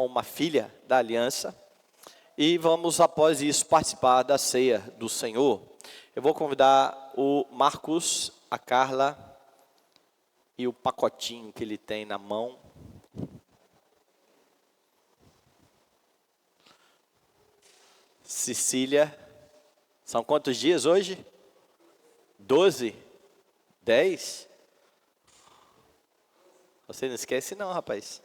com uma filha da aliança. E vamos, após isso, participar da ceia do Senhor. Eu vou convidar o Marcos, a Carla e o pacotinho que ele tem na mão. Cecília, são quantos dias hoje? 12? 10? Você não esquece não, rapaz.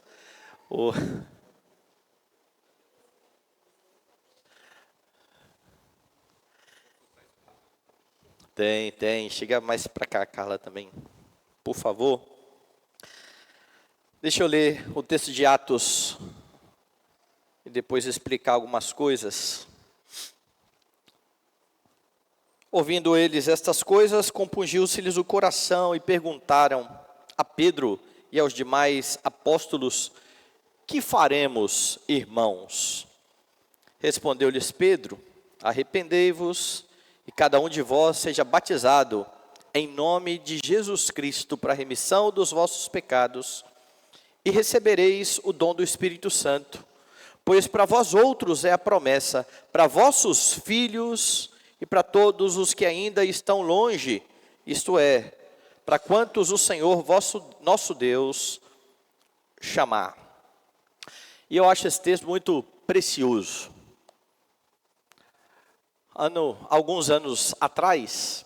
Tem. Chega mais para cá, Carla, também. Por favor. Deixa eu ler o texto de Atos e depois explicar algumas coisas. Ouvindo eles estas coisas, compungiu-se-lhes o coração e perguntaram a Pedro e aos demais apóstolos: que faremos, irmãos? Respondeu-lhes Pedro: arrependei-vos e cada um de vós seja batizado em nome de Jesus Cristo para a remissão dos vossos pecados, e recebereis o dom do Espírito Santo, pois para vós outros é a promessa, para vossos filhos e para todos os que ainda estão longe, isto é, para quantos o Senhor nosso Deus chamar. E eu acho esse texto muito precioso. Alguns anos atrás,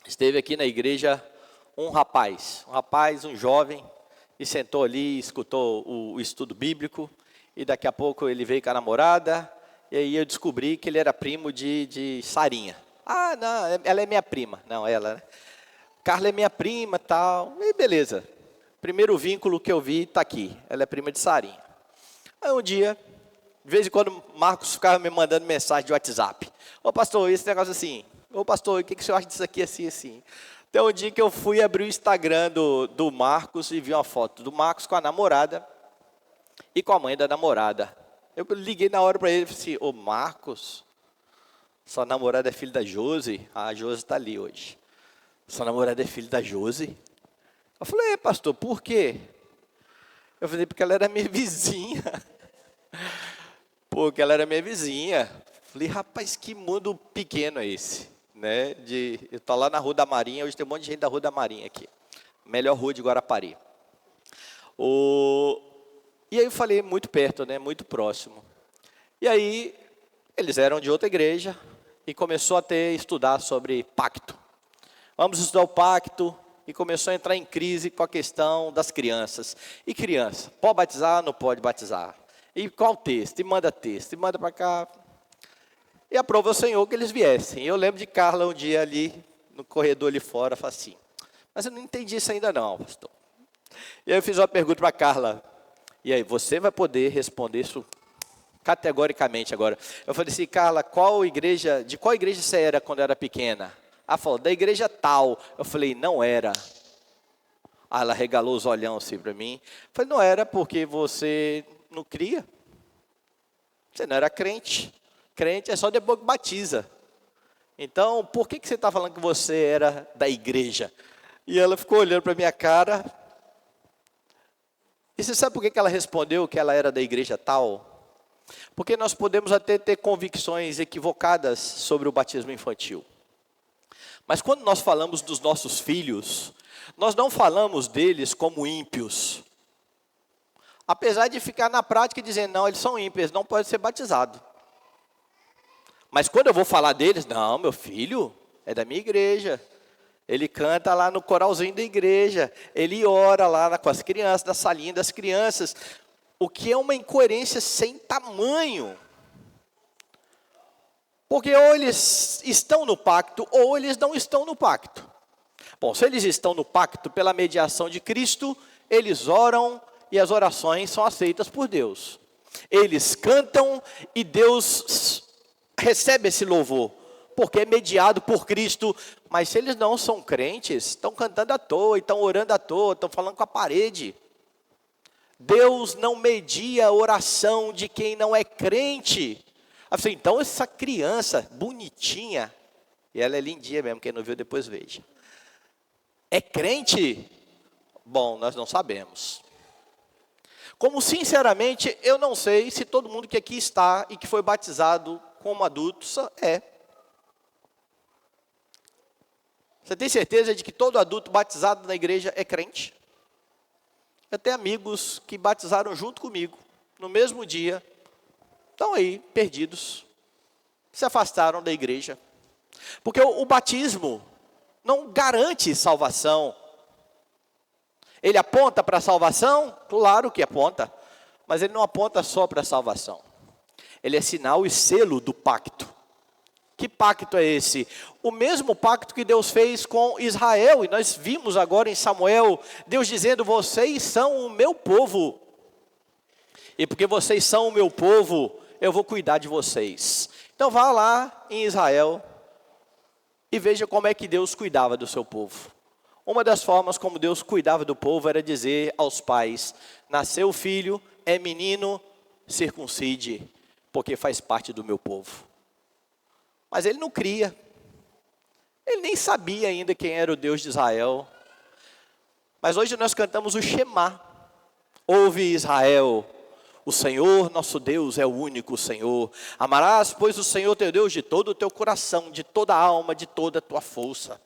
esteve aqui na igreja um jovem, e sentou ali, escutou o estudo bíblico, e daqui a pouco ele veio com a namorada, e aí eu descobri que ele era primo de Sarinha. Ah, não, ela é minha prima. Não, ela, né? Carla é minha prima, tal, e beleza. Primeiro vínculo que eu vi está aqui, ela é prima de Sarinha. Aí um dia, de vez em quando, Marcos ficava me mandando mensagem de WhatsApp. Ô pastor, esse negócio assim. Ô pastor, o que o senhor acha disso aqui assim, assim? Então um dia que eu fui abrir o Instagram do Marcos e vi uma foto do Marcos com a namorada e com a mãe da namorada. Eu liguei na hora para ele e falei assim: ô Marcos, sua namorada é filha da Josi? A Josi está ali hoje. Sua namorada é filha da Josi? Eu falei: pastor, por quê? Eu falei: porque ela era minha vizinha. Porque ela era minha vizinha. Falei: rapaz, que mundo pequeno é esse, né? Eu estou lá na Rua da Marinha, hoje tem um monte de gente da Rua da Marinha aqui. Melhor rua de Guarapari. E aí eu falei: muito perto, né? Muito próximo. E aí, eles eram de outra igreja e começou a estudar sobre pacto. Vamos estudar o pacto, e começou a entrar em crise com a questão das crianças. E criança, pode batizar, não pode batizar? E qual texto? E manda para cá. E aprova o Senhor que eles viessem. Eu lembro de Carla um dia ali, no corredor ali fora, falou assim: mas eu não entendi isso ainda não, pastor. E aí eu fiz uma pergunta para Carla: e aí, você vai poder responder isso categoricamente agora. Eu falei assim: Carla, de qual igreja você era quando era pequena? Ela falou: da igreja tal. Eu falei: não era. Aí ela regalou os olhão assim para mim. Eu falei: não era porque você não cria. Você não era crente. Crente é só depois que batiza. Então, por que você está falando que você era da igreja? E ela ficou olhando para a minha cara. E você sabe por que ela respondeu que ela era da igreja tal? Porque nós podemos até ter convicções equivocadas sobre o batismo infantil. Mas quando nós falamos dos nossos filhos, nós não falamos deles como ímpios. Apesar de ficar na prática dizendo: não, eles são ímpios, eles não podem ser batizados. Mas quando eu vou falar deles: não, meu filho é da minha igreja. Ele canta lá no coralzinho da igreja. Ele ora lá com as crianças, na salinha das crianças. O que é uma incoerência sem tamanho. Porque ou eles estão no pacto, ou eles não estão no pacto. Bom, se eles estão no pacto pela mediação de Cristo, eles oram e as orações são aceitas por Deus. Eles cantam e Deus recebe esse louvor, porque é mediado por Cristo. Mas se eles não são crentes, estão cantando à toa, estão orando à toa, estão falando com a parede. Deus não media a oração de quem não é crente. Assim, então essa criança bonitinha, e ela é lindinha mesmo, quem não viu depois veja. É crente? Bom, nós não sabemos. Como sinceramente eu não sei se todo mundo que aqui está e que foi batizado como adulto é. Você tem certeza de que todo adulto batizado na igreja é crente? Eu tenho amigos que batizaram junto comigo, no mesmo dia, estão aí, perdidos, se afastaram da igreja. Porque o batismo não garante salvação. Ele aponta para a salvação? Claro que aponta, mas ele não aponta só para a salvação. Ele é sinal e selo do pacto. Que pacto é esse? O mesmo pacto que Deus fez com Israel, e nós vimos agora em Samuel, Deus dizendo, vocês são o meu povo, e porque vocês são o meu povo, eu vou cuidar de vocês. Então vá lá em Israel, e veja como é que Deus cuidava do seu povo. Uma das formas como Deus cuidava do povo era dizer aos pais, nasceu o filho, é menino, circuncide, porque faz parte do meu povo. Mas ele não cria, ele nem sabia ainda quem era o Deus de Israel. Mas hoje nós cantamos o Shema. Ouve Israel, o Senhor nosso Deus é o único Senhor. Amarás, pois, o Senhor teu Deus de todo o teu coração, de toda a alma, de toda a tua força.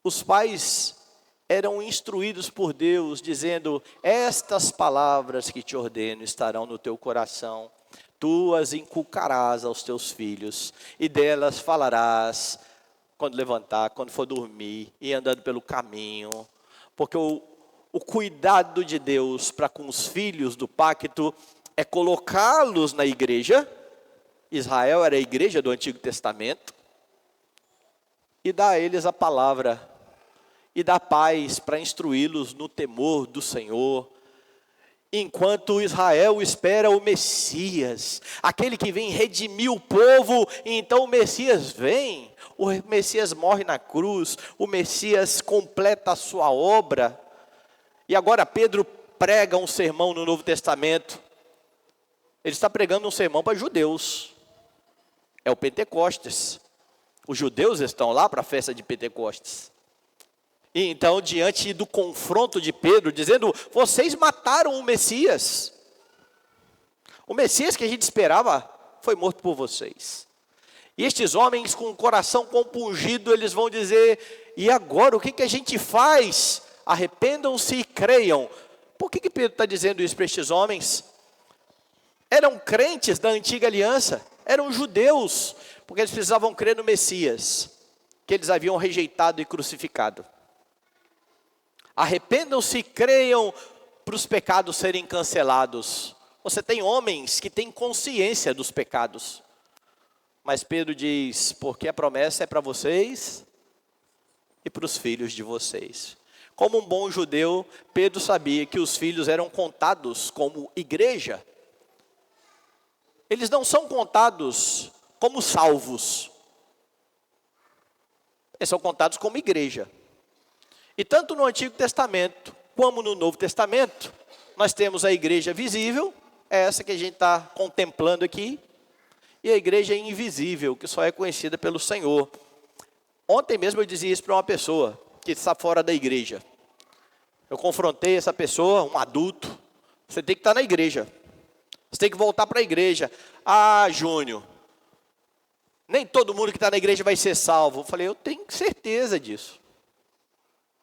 Os pais eram instruídos por Deus, dizendo, estas palavras que te ordeno estarão no teu coração. Tu as inculcarás aos teus filhos, e delas falarás, quando levantar, quando for dormir, e andando pelo caminho. Porque o cuidado de Deus para com os filhos do pacto, é colocá-los na igreja. Israel era a igreja do Antigo Testamento, e dar a eles a palavra, e dar paz para instruí-los no temor do Senhor, enquanto Israel espera o Messias, aquele que vem redimir o povo. E então o Messias vem, o Messias morre na cruz, o Messias completa a sua obra. E agora Pedro prega um sermão no Novo Testamento, ele está pregando um sermão para judeus, é o Pentecostes, os judeus estão lá para a festa de Pentecostes. E então, diante do confronto de Pedro, dizendo, vocês mataram o Messias que a gente esperava, foi morto por vocês. E estes homens com o coração compungido, eles vão dizer, e agora o que a gente faz? Arrependam-se e creiam. Por que Pedro está dizendo isso para estes homens? Eram crentes da antiga aliança, eram judeus, porque eles precisavam crer no Messias, que eles haviam rejeitado e crucificado. Arrependam-se e creiam para os pecados serem cancelados. Você tem homens que têm consciência dos pecados. Mas Pedro diz, porque a promessa é para vocês e para os filhos de vocês. Como um bom judeu, Pedro sabia que os filhos eram contados como igreja. Eles não são contados como salvos. Eles são contados como igreja. E tanto no Antigo Testamento, como no Novo Testamento, nós temos a igreja visível, é essa que a gente está contemplando aqui, e a igreja invisível, que só é conhecida pelo Senhor. Ontem mesmo eu dizia isso para uma pessoa que está fora da igreja. Eu confrontei essa pessoa, um adulto, você tem que estar na igreja, você tem que voltar para a igreja. Ah, Júnior, nem todo mundo que está na igreja vai ser salvo. Eu falei, eu tenho certeza disso.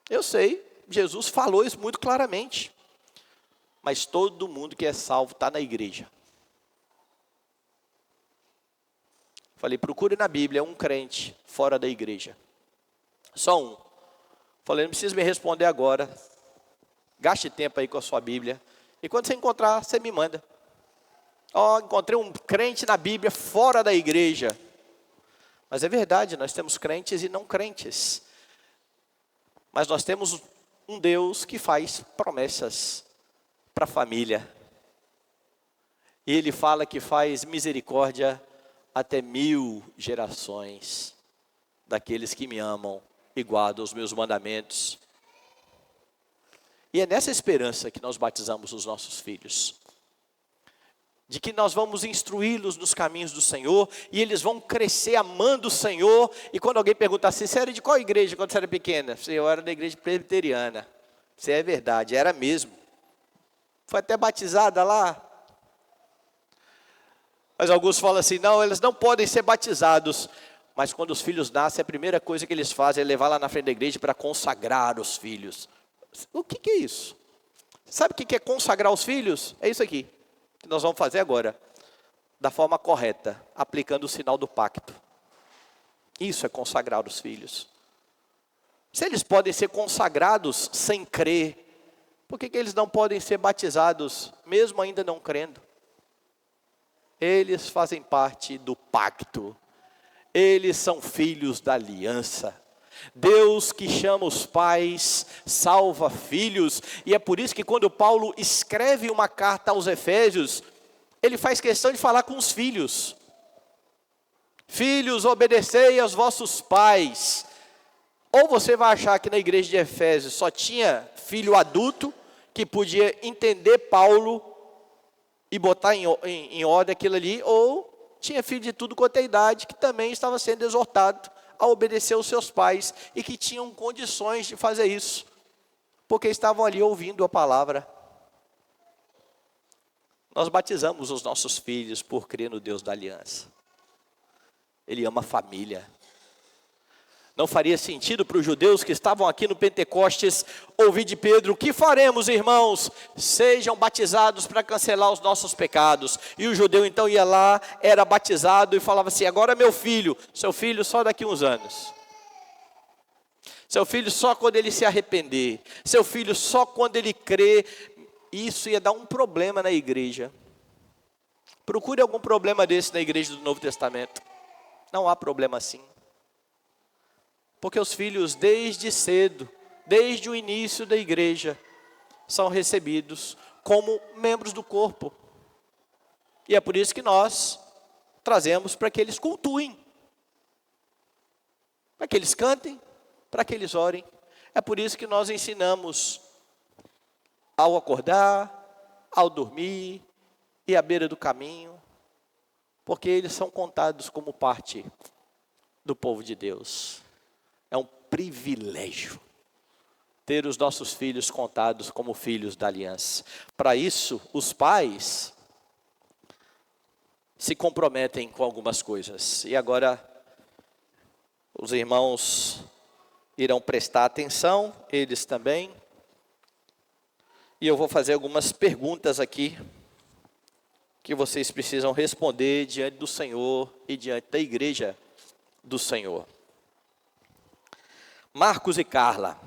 Eu sei, Jesus falou isso muito claramente. Mas todo mundo que é salvo está na igreja. Falei, procure na Bíblia um crente fora da igreja. Só um. Falei, não precisa me responder agora. Gaste tempo aí com a sua Bíblia. E quando você encontrar, você me manda. Encontrei um crente na Bíblia fora da igreja. Mas é verdade, nós temos crentes e não crentes. Mas nós temos um Deus que faz promessas para a família. E Ele fala que faz misericórdia até 1000 gerações daqueles que me amam e guardam os meus mandamentos. E é nessa esperança que nós batizamos os nossos filhos. De que nós vamos instruí-los nos caminhos do Senhor, e eles vão crescer amando o Senhor. E quando alguém perguntar assim, você era de qual igreja quando você era pequena? Eu era da igreja presbiteriana. Isso é verdade, era mesmo. Foi até batizada lá. Mas alguns falam assim, não, eles não podem ser batizados. Mas quando os filhos nascem, a primeira coisa que eles fazem é levar lá na frente da igreja para consagrar os filhos. O que é isso? Sabe o que é consagrar os filhos? É isso aqui, que nós vamos fazer agora. Da forma correta, aplicando o sinal do pacto. Isso é consagrar os filhos. Se eles podem ser consagrados sem crer, por que eles não podem ser batizados, mesmo ainda não crendo? Eles fazem parte do pacto. Eles são filhos da aliança. Deus que chama os pais, salva filhos. E é por isso que quando Paulo escreve uma carta aos Efésios, ele faz questão de falar com os filhos. Filhos, obedecei aos vossos pais. Ou você vai achar que na igreja de Efésios só tinha filho adulto, que podia entender Paulo e botar em ordem aquilo ali, ou tinha filho de tudo quanto é idade, que também estava sendo exortado a obedecer aos seus pais, e que tinham condições de fazer isso, porque estavam ali ouvindo a palavra. Nós batizamos os nossos filhos por crer no Deus da aliança. Ele ama a família. Não faria sentido para os judeus que estavam aqui no Pentecostes ouvir de Pedro: o que faremos, irmãos? Sejam batizados para cancelar os nossos pecados. E o judeu então ia lá, era batizado e falava assim: agora meu filho, seu filho só daqui uns anos. Seu filho só quando ele se arrepender. Seu filho só quando ele crer. Isso ia dar um problema na igreja. Procure algum problema desse na igreja do Novo Testamento. Não há problema assim. Porque os filhos desde cedo, desde o início da igreja, são recebidos como membros do corpo. E é por isso que nós trazemos para que eles cultuem, para que eles cantem, para que eles orem. É por isso que nós ensinamos ao acordar, ao dormir e à beira do caminho, porque eles são contados como parte do povo de Deus. É um privilégio ter os nossos filhos contados como filhos da aliança. Para isso, os pais se comprometem com algumas coisas. E agora, os irmãos irão prestar atenção, eles também. E eu vou fazer algumas perguntas aqui, que vocês precisam responder diante do Senhor e diante da igreja do Senhor. Marcos e Carla,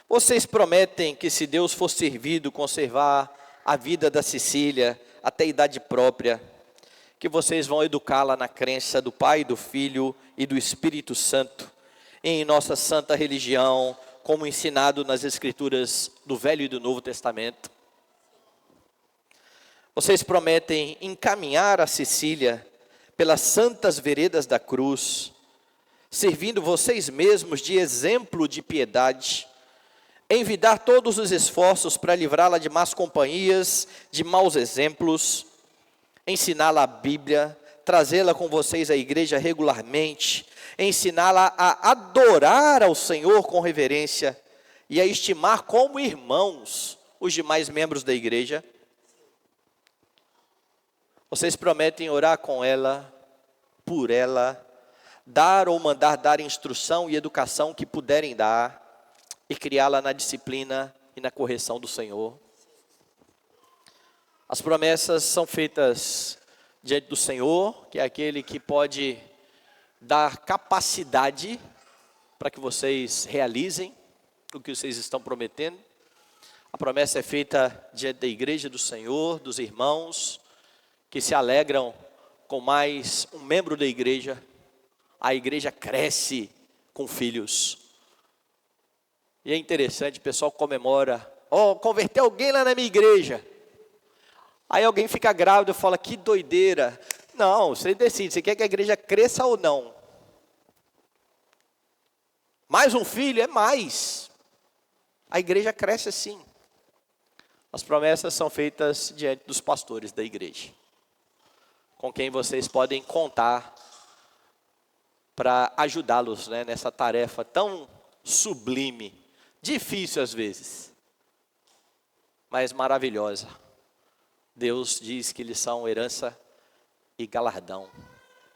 vocês prometem que se Deus for servido conservar a vida da Cecília até a idade própria, que vocês vão educá-la na crença do Pai, do Filho e do Espírito Santo, em nossa santa religião, como ensinado nas Escrituras do Velho e do Novo Testamento? Vocês prometem encaminhar a Cecília pelas santas veredas da cruz, servindo vocês mesmos de exemplo de piedade, envidar todos os esforços para livrá-la de más companhias, de maus exemplos, ensiná-la a Bíblia, trazê-la com vocês à igreja regularmente, ensiná-la a adorar ao Senhor com reverência e a estimar como irmãos os demais membros da igreja? Vocês prometem orar com ela, por ela, dar ou mandar dar instrução e educação que puderem dar, e criá-la na disciplina e na correção do Senhor? As promessas são feitas diante do Senhor, que é aquele que pode dar capacidade para que vocês realizem o que vocês estão prometendo. A promessa é feita diante da igreja do Senhor, dos irmãos, que se alegram com mais um membro da igreja. A igreja cresce com filhos. E é interessante, o pessoal comemora: converteu alguém lá na minha igreja. Aí alguém fica grávido e fala: que doideira. Não, você decide, você quer que a igreja cresça ou não? Mais um filho é mais. A igreja cresce assim. As promessas são feitas diante dos pastores da igreja, com quem vocês podem contar para ajudá-los, né, nessa tarefa tão sublime, difícil às vezes, mas maravilhosa. Deus diz que eles são herança e galardão,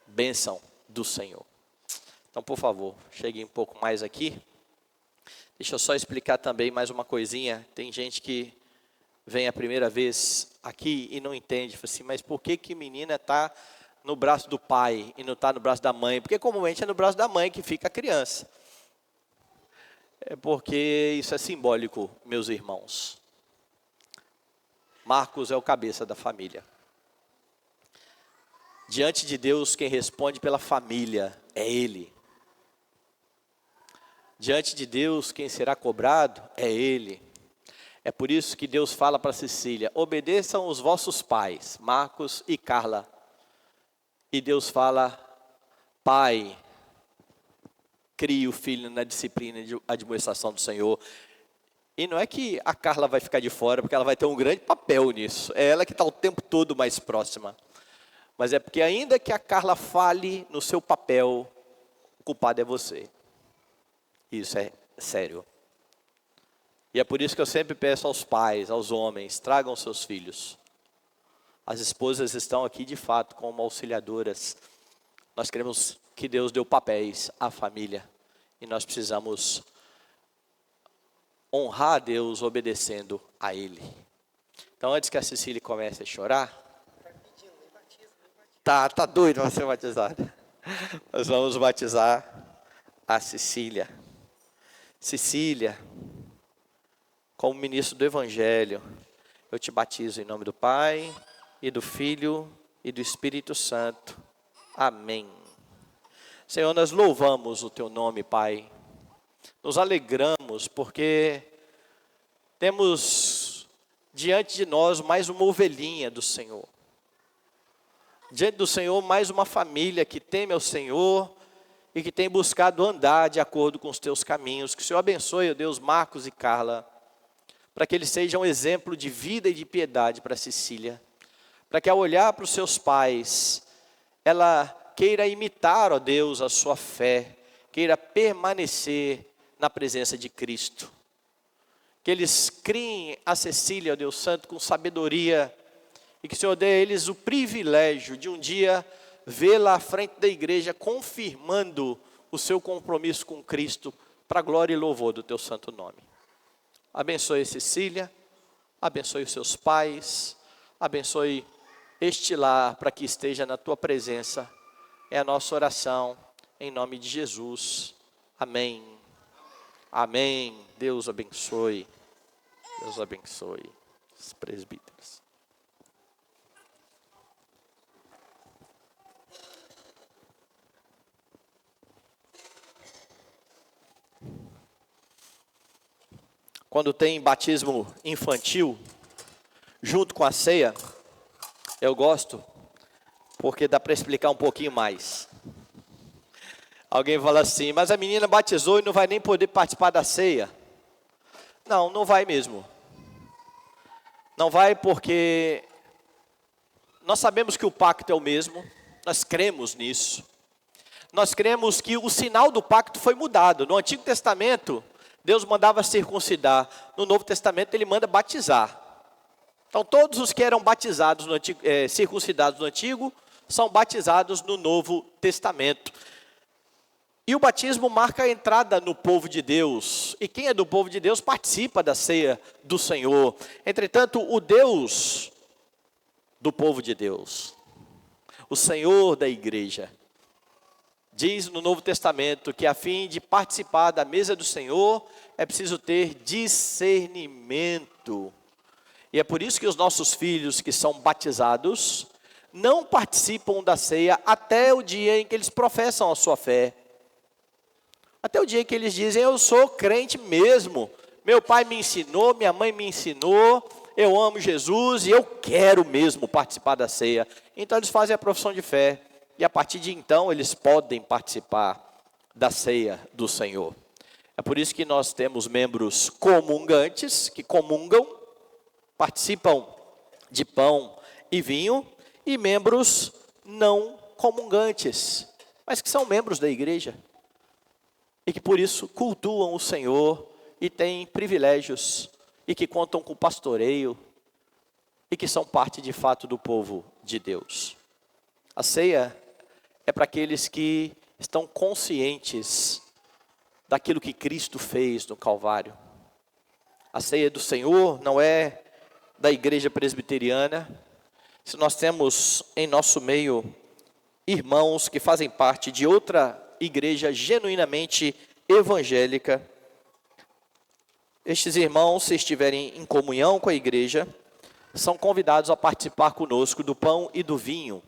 bênção do Senhor. Então, por favor, chegue um pouco mais aqui. Deixa eu só explicar também mais uma coisinha. Tem gente que vem a primeira vez aqui e não entende. Fala assim, mas por que menina está no braço do pai e não está no braço da mãe? Porque comumente é no braço da mãe que fica a criança. É porque isso é simbólico, meus irmãos. Marcos é o cabeça da família. Diante de Deus, quem responde pela família é Ele. Diante de Deus, quem será cobrado é Ele. É por isso que Deus fala para Cecília, obedeçam os vossos pais, Marcos e Carla. E Deus fala, pai, crie o filho na disciplina de admoestação do Senhor. E não é que a Carla vai ficar de fora, porque ela vai ter um grande papel nisso. É ela que está o tempo todo mais próxima. Mas é porque ainda que a Carla fale no seu papel, o culpado é você. Isso é sério. E é por isso que eu sempre peço aos pais, aos homens, tragam seus filhos. As esposas estão aqui de fato como auxiliadoras. Nós queremos que Deus deu papéis à família. E nós precisamos honrar a Deus obedecendo a Ele. Então, antes que a Cecília comece a chorar, tá doido para ser batizada. Nós vamos batizar a Cecília. Cecília, como ministro do Evangelho, eu te batizo em nome do Pai, e do Filho, e do Espírito Santo. Amém. Senhor, nós louvamos o Teu nome, Pai. Nos alegramos porque temos diante de nós mais uma ovelhinha do Senhor. Diante do Senhor, mais uma família que teme ao Senhor e que tem buscado andar de acordo com os Teus caminhos. Que o Senhor abençoe, ó Deus, Marcos e Carla, para que eles sejam um exemplo de vida e de piedade para Cecília. Para que ao olhar para os seus pais, ela queira imitar, ó Deus, a sua fé, queira permanecer na presença de Cristo. Que eles criem a Cecília, ó Deus Santo, com sabedoria, e que o Senhor dê a eles o privilégio de um dia vê-la à frente da igreja, confirmando o seu compromisso com Cristo, para a glória e louvor do Teu santo nome. Abençoe Cecília, abençoe os seus pais, abençoe este lar, para que esteja na Tua presença. É a nossa oração, em nome de Jesus. Amém. Amém. Deus abençoe. Deus abençoe os presbíteros. Quando tem batismo infantil, junto com a ceia, eu gosto, porque dá para explicar um pouquinho mais. Alguém fala assim, mas a menina batizou e não vai nem poder participar da ceia. Não, não vai mesmo. Não vai porque nós sabemos que o pacto é o mesmo, nós cremos nisso. Nós cremos que o sinal do pacto foi mudado. No Antigo Testamento, Deus mandava circuncidar. No Novo Testamento, Ele manda batizar. Então, todos os que eram batizados, circuncidados no Antigo, são batizados no Novo Testamento. E o batismo marca a entrada no povo de Deus. E quem é do povo de Deus participa da ceia do Senhor. Entretanto, o Deus do povo de Deus, o Senhor da igreja, diz no Novo Testamento que a fim de participar da mesa do Senhor, é preciso ter discernimento. E é por isso que os nossos filhos que são batizados, não participam da ceia até o dia em que eles professam a sua fé. Até o dia em que eles dizem, eu sou crente mesmo. Meu pai me ensinou, minha mãe me ensinou, eu amo Jesus e eu quero mesmo participar da ceia. Então eles fazem a profissão de fé. E a partir de então, eles podem participar da ceia do Senhor. É por isso que nós temos membros comungantes, que comungam, participam de pão e vinho, e membros não comungantes, mas que são membros da igreja. E que por isso cultuam o Senhor e têm privilégios e que contam com pastoreio e que são parte de fato do povo de Deus. A ceia é para aqueles que estão conscientes daquilo que Cristo fez no Calvário. A ceia do Senhor não é da igreja presbiteriana. Se nós temos em nosso meio irmãos que fazem parte de outra igreja genuinamente evangélica, estes irmãos, se estiverem em comunhão com a igreja, são convidados a participar conosco do pão e do vinho.